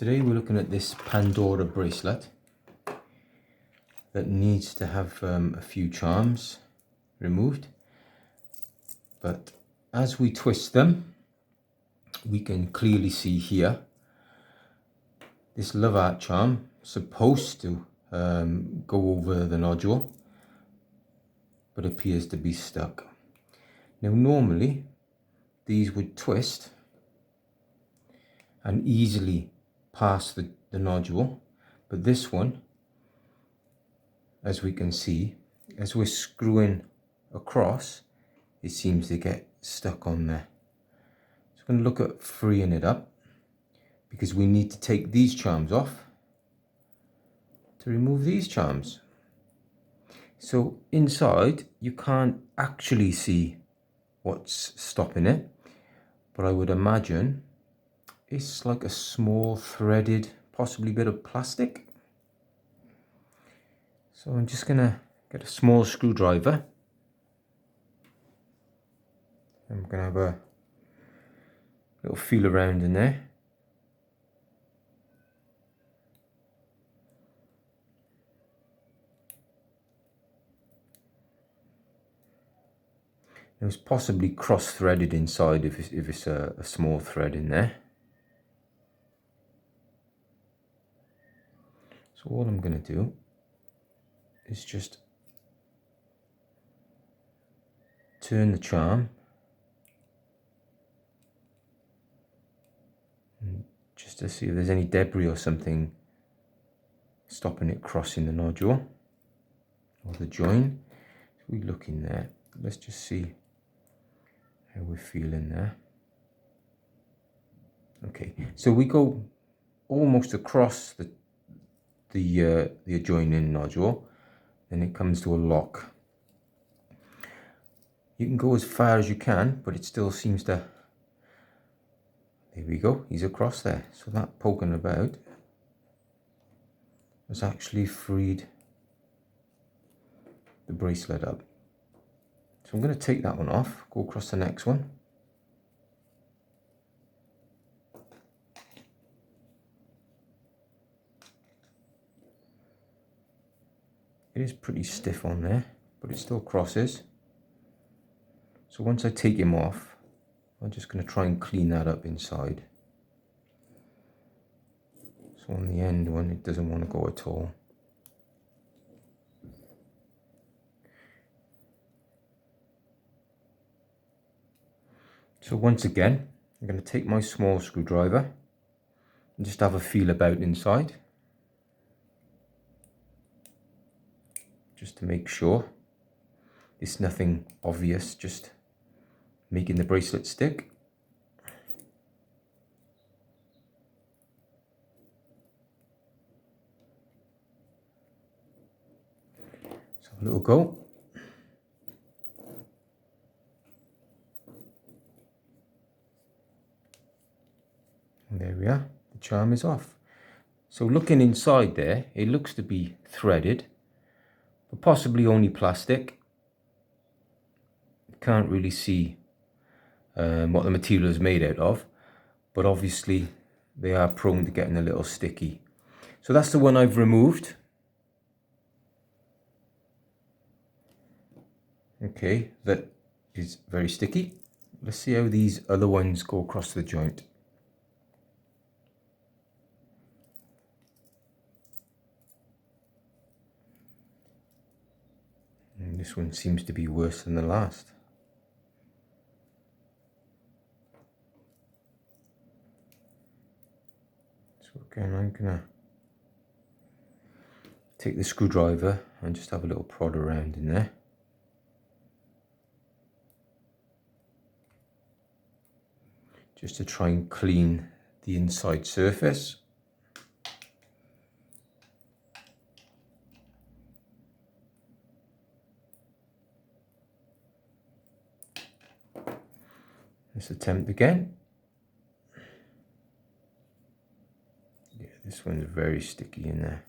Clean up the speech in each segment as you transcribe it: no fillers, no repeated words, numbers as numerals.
Today we're looking at this Pandora bracelet that needs to have a few charms removed, but as we twist them we can clearly see here this love heart charm supposed to go over the nodule but appears to be stuck. Now normally these would twist and easily pass the nodule, but this one, as we can see, as we're screwing across, it seems to get stuck on there. So I'm going to look at freeing it up because we need to take these charms off to remove these charms. So inside you can't actually see what's stopping it, but I would imagine it's like a small threaded, possibly bit of plastic. So I'm just gonna get a small screwdriver. I'm gonna have a little feel around in there. It was possibly cross-threaded inside if it's a small thread in there. So all I'm going to do is just turn the charm just to see if there's any debris or something stopping it crossing the nodule or the join. So we look in there, let's just see how we're feeling there. Okay, so we go almost across the adjoining nodule, then it comes to a lock. You can go as far as you can, but it still seems to, there we go, he's across there. So that poking about has actually freed the bracelet up. So I'm going to take that one off, go across the next one. It is pretty stiff on there, but it still crosses. So once I take him off, I'm just going to try and clean that up inside. So on the end one, it doesn't want to go at all. So once again, I'm going to take my small screwdriver and just have a feel about inside, just to make sure it's nothing obvious, just making the bracelet stick. So a little go. And there we are, the charm is off. So looking inside there, it looks to be threaded, but possibly only plastic. Can't really see what the material is made out of, but obviously they are prone to getting a little sticky. So that's the one I've removed. Okay, that is very sticky. Let's see how these other ones go across the joint. And this one seems to be worse than the last. So again, I'm gonna take the screwdriver and just have a little prod around in there. Just to try and clean the inside surface. Let's attempt again. Yeah, this one's very sticky in there.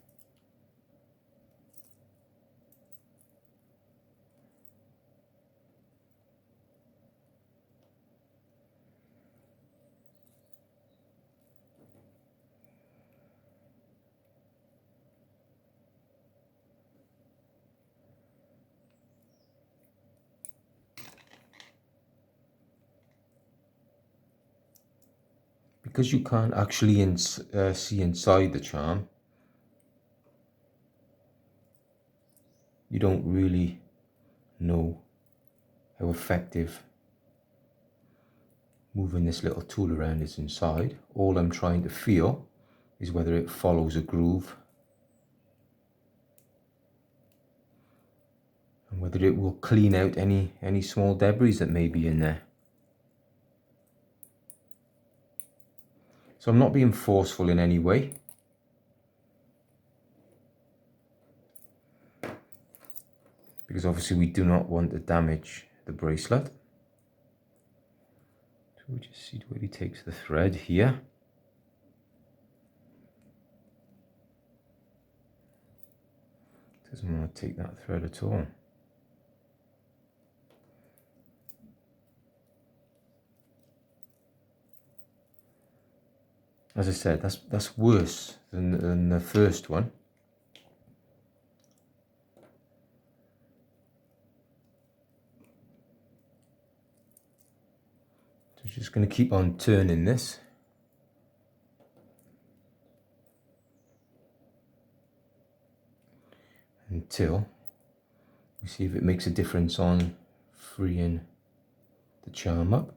because you can't actually see inside the charm, you don't really know how effective moving this little tool around is inside. All I'm trying to feel is whether it follows a groove and whether it will clean out any small debris that may be in there. So I'm not being forceful in any way. Because obviously we do not want to damage the bracelet. So we just see where he takes the thread here. Doesn't want to take that thread at all. As I said, that's worse than the first one. So just going to keep on turning this until we see if it makes a difference on freeing the charm up.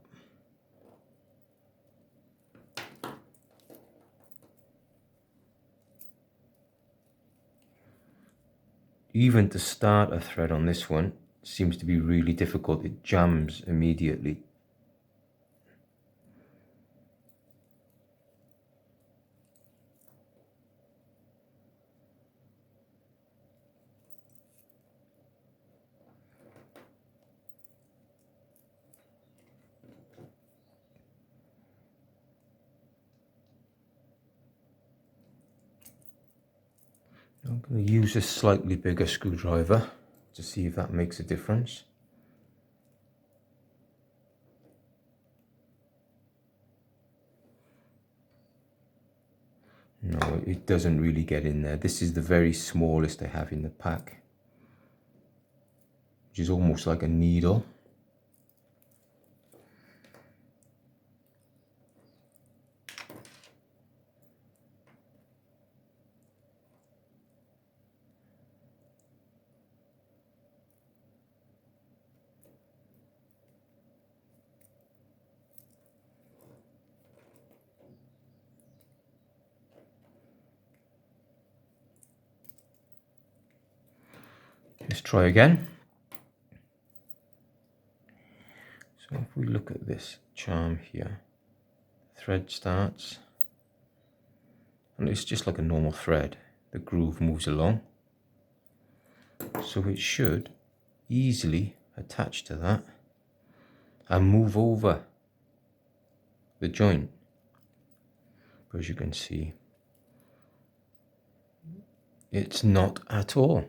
Even to start a thread on this one seems to be really difficult. It jams immediately. I'm going to use a slightly bigger screwdriver to see if that makes a difference. No, it doesn't really get in there. This is the very smallest I have in the pack, which is almost like a needle. Let's try again. So if we look at this charm here, thread starts, and it's just like a normal thread. The groove moves along, so it should easily attach to that and move over the joint. But as you can see, it's not at all.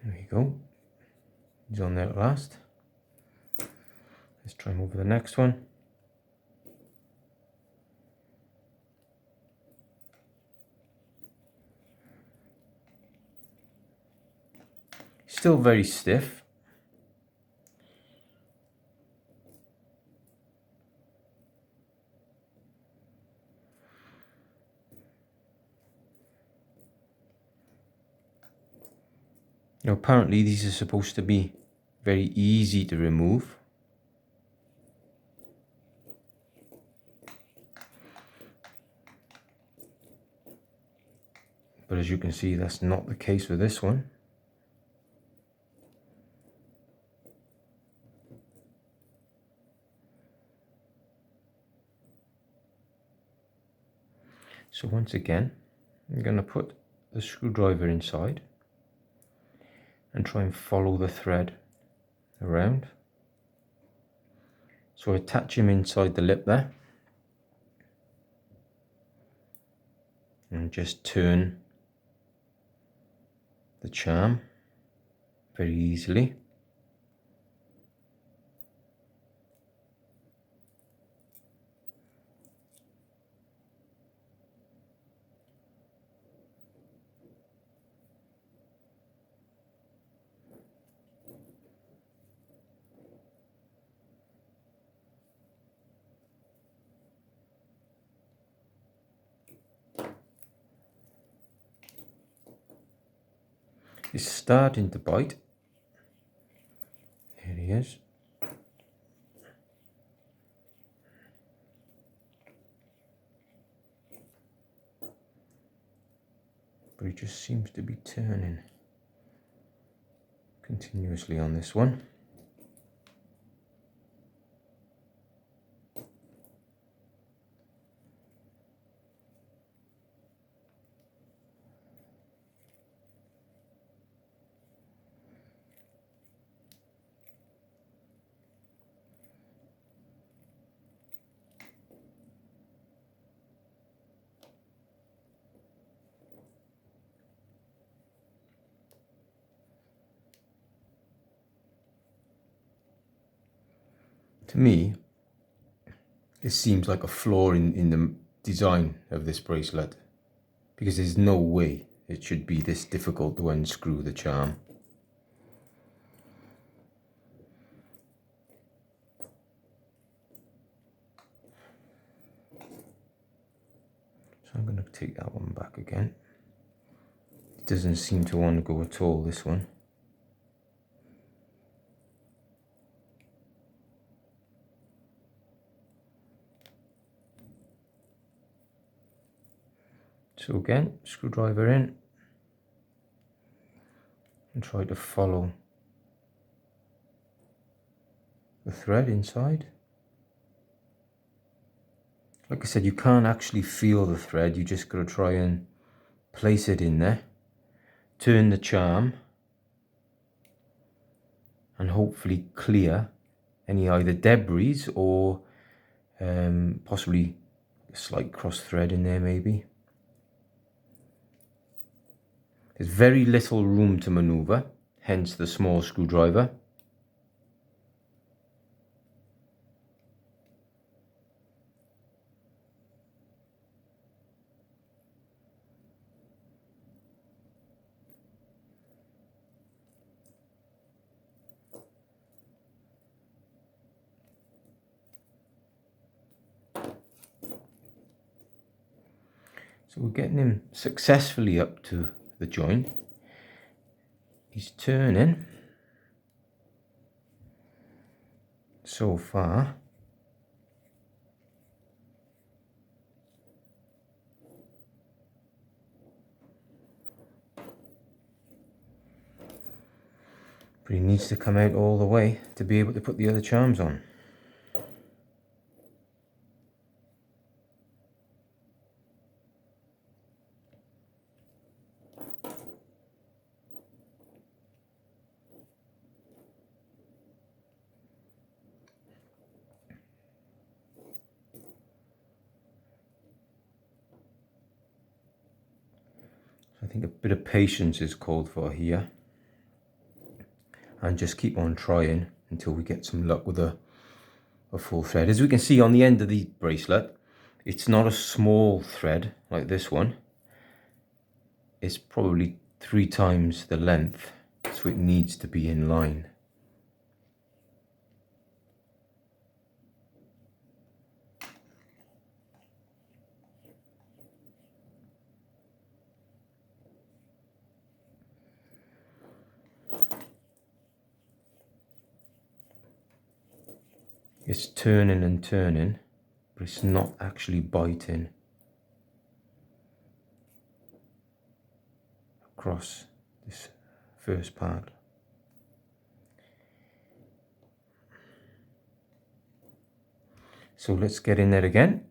There you go. He's on there at last. Let's try and move to the next one. Still very stiff. Now apparently these are supposed to be very easy to remove. But as you can see, that's not the case with this one. So once again, I'm going to put the screwdriver inside and try and follow the thread around. So I attach him inside the lip there and just turn the charm very easily. It's starting to bite. Here he is. But he just seems to be turning continuously on this one. To me, this seems like a flaw in the design of this bracelet, because there's no way it should be this difficult to unscrew the charm. So I'm going to take that one back again. It doesn't seem to want to go at all, this one. So again, screwdriver in and try to follow the thread inside. Like I said, you can't actually feel the thread, you just got to try and place it in there, turn the charm, and hopefully clear any either debris or possibly a slight cross thread in there maybe. There's very little room to maneuver, hence the small screwdriver. So we're getting him successfully up to the joint. He's turning so far. But he needs to come out all the way to be able to put the other charms on. I think a bit of patience is called for here, and just keep on trying until we get some luck with a full thread. As we can see on the end of the bracelet, it's not a small thread like this one. It's probably 3 times the length, so it needs to be in line. It's turning and turning, but it's not actually biting across this first part. So let's get in there again.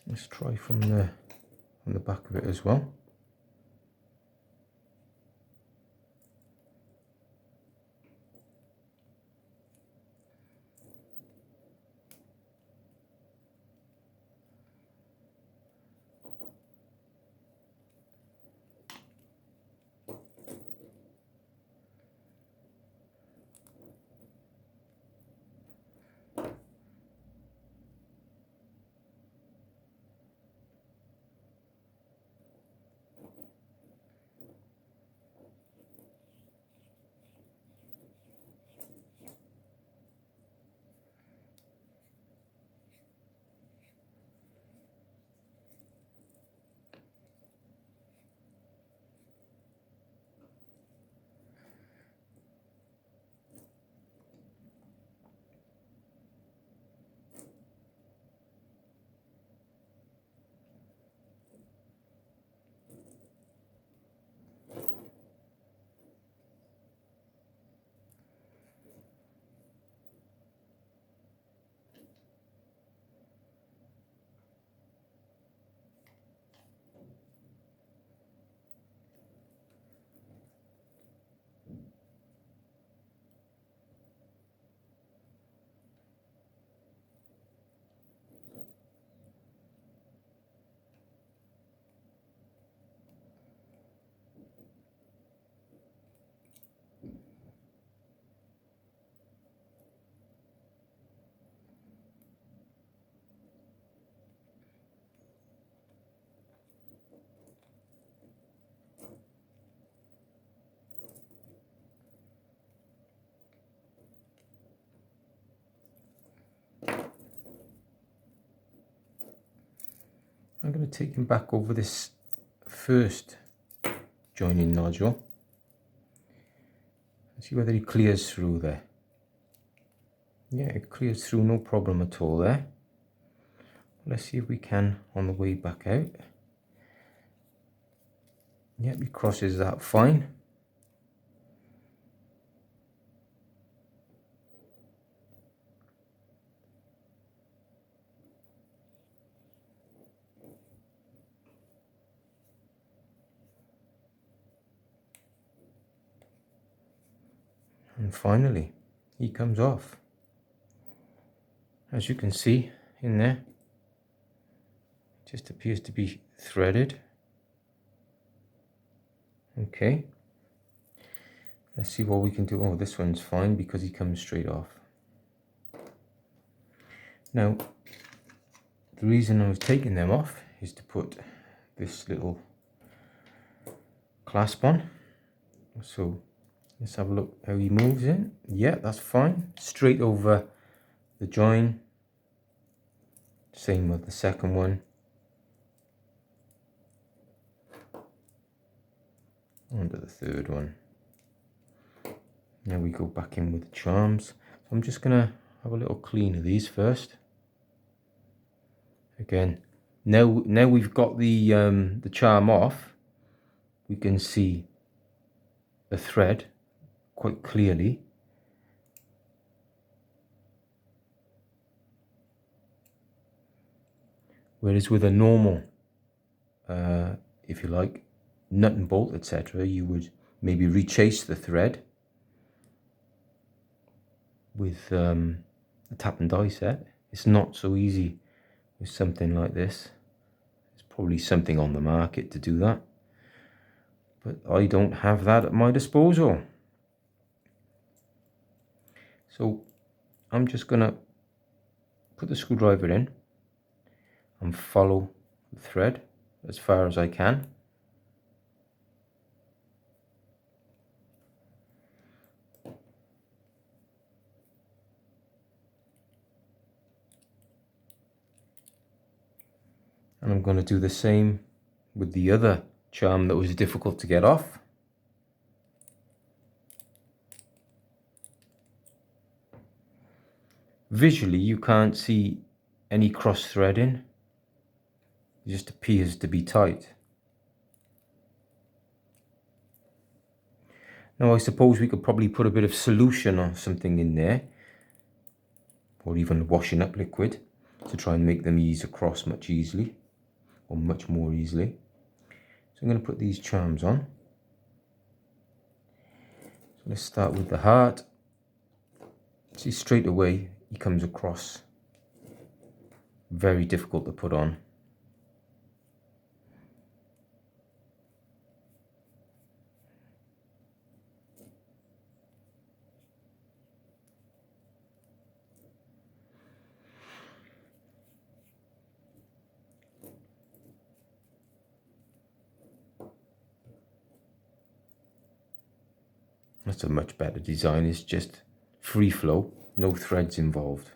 Let's try from the back of it as well. I'm going to take him back over this first joining nodule and see whether he clears through there. Yeah, it clears through, no problem at all there. Let's see if we can on the way back out. Yep, he crosses that fine. And finally, he comes off. As you can see in there, it just appears to be threaded. Okay, let's see what we can do. Oh, this one's fine because he comes straight off. Now, the reason I was taking them off is to put this little clasp on. So let's have a look how he moves in. Yeah, that's fine. Straight over the join. Same with the second one. Onto the third one. Now we go back in with the charms. So I'm just gonna have a little clean of these first. Again, now we've got the charm off, we can see the thread quite clearly. Whereas with a normal, if you like, nut and bolt, etc., you would maybe rechase the thread with a tap and die set. It's not so easy with something like this. There's probably something on the market to do that, but I don't have that at my disposal. So I'm just going to put the screwdriver in and follow the thread as far as I can. And I'm going to do the same with the other charm that was difficult to get off. Visually, you can't see any cross threading. It just appears to be tight. Now I suppose we could probably put a bit of solution or something in there, or even washing up liquid, to try and make them ease across much more easily. So I'm going to put these charms on. So let's start with the heart. See, straight away he comes across very difficult to put on. That's a much better design. It's just free flow, no threads involved.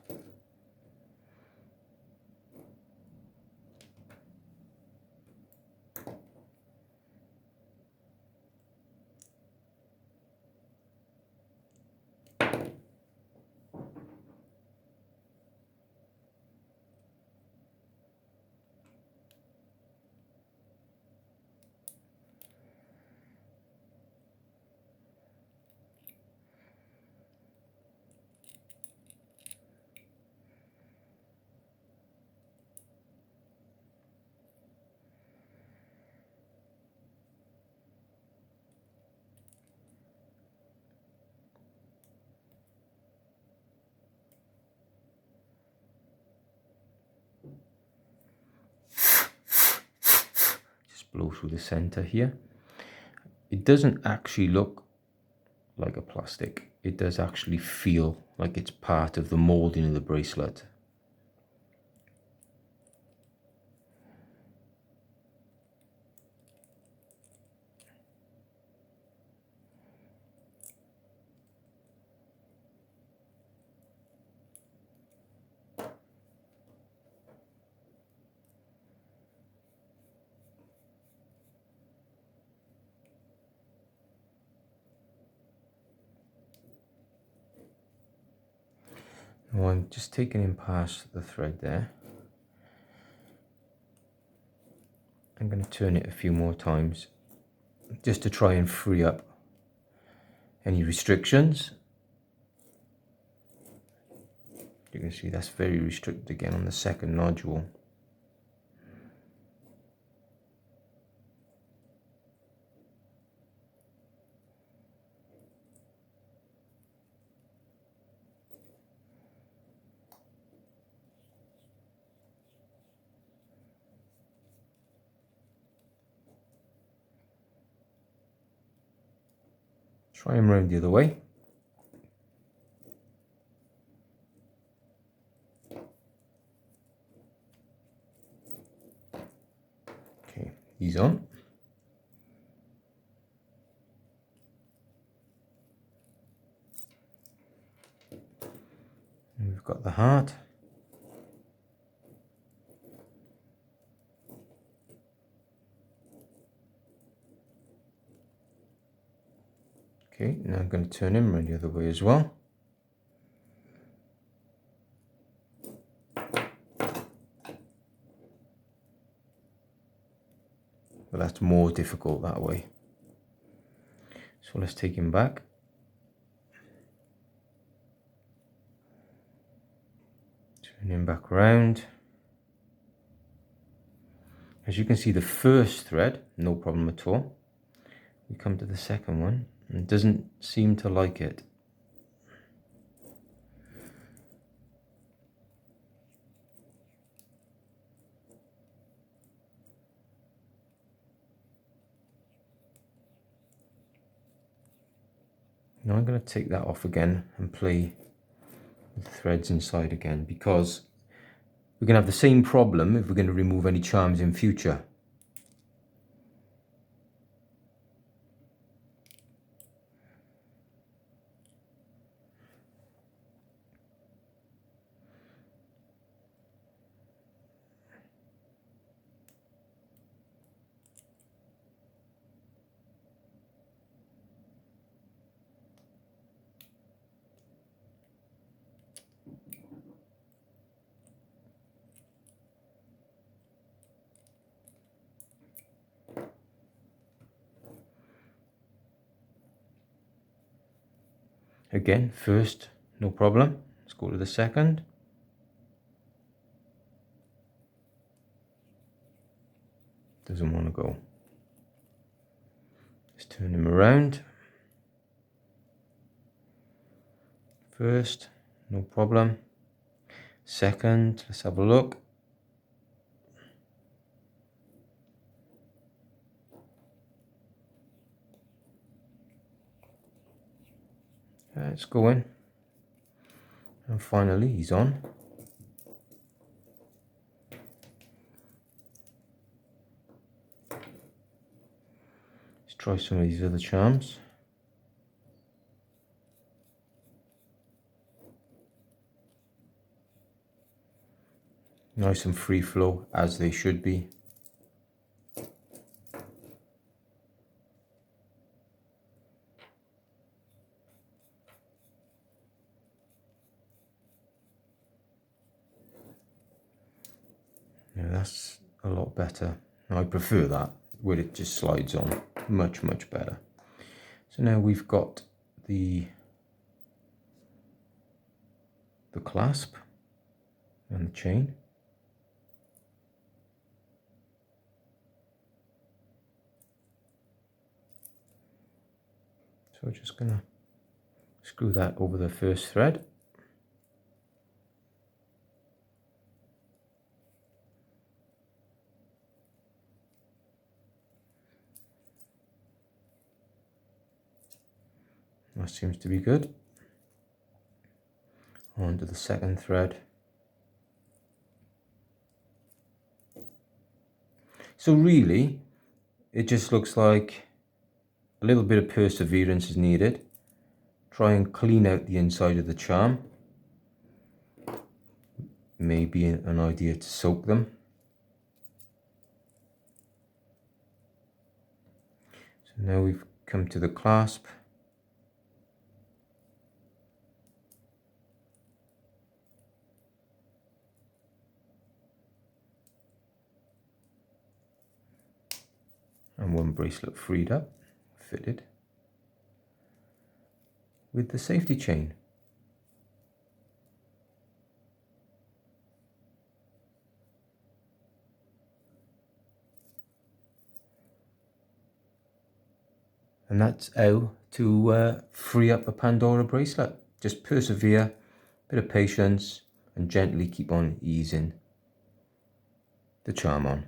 Blow through the center here. It doesn't actually look like a plastic. It does actually feel like it's part of the molding of the bracelet. Now I'm just taking in past the thread there. I'm going to turn it a few more times just to try and free up any restrictions. You can see that's very restricted again on the second nodule. Try them round the other way. Okay, these on. And we've got the heart. Okay, now I'm going to turn him around the other way as well. But that's more difficult that way. So let's take him back. Turn him back around. As you can see, the first thread, no problem at all. We come to the second one, and it doesn't seem to like it. Now I'm going to take that off again and play with the threads inside again, because we're going to have the same problem if we're going to remove any charms in future. Again, first, no problem. Let's go to the second. Doesn't want to go. Let's turn him around. First, no problem. Second, let's have a look. It's going. And finally, he's on. Let's try some of these other charms. Nice and free flow, as they should be. Yeah, that's a lot better. I prefer that, where it just slides on. Much, much better. So now we've got the clasp and the chain. So we're just going to screw that over the first thread. That seems to be good. On to the second thread. So really, it just looks like a little bit of perseverance is needed. Try and clean out the inside of the charm. Maybe an idea to soak them. So now we've come to the clasp. And one bracelet freed up, fitted with the safety chain. And that's how to free up a Pandora bracelet. Just persevere, bit of patience, and gently keep on easing the charm on.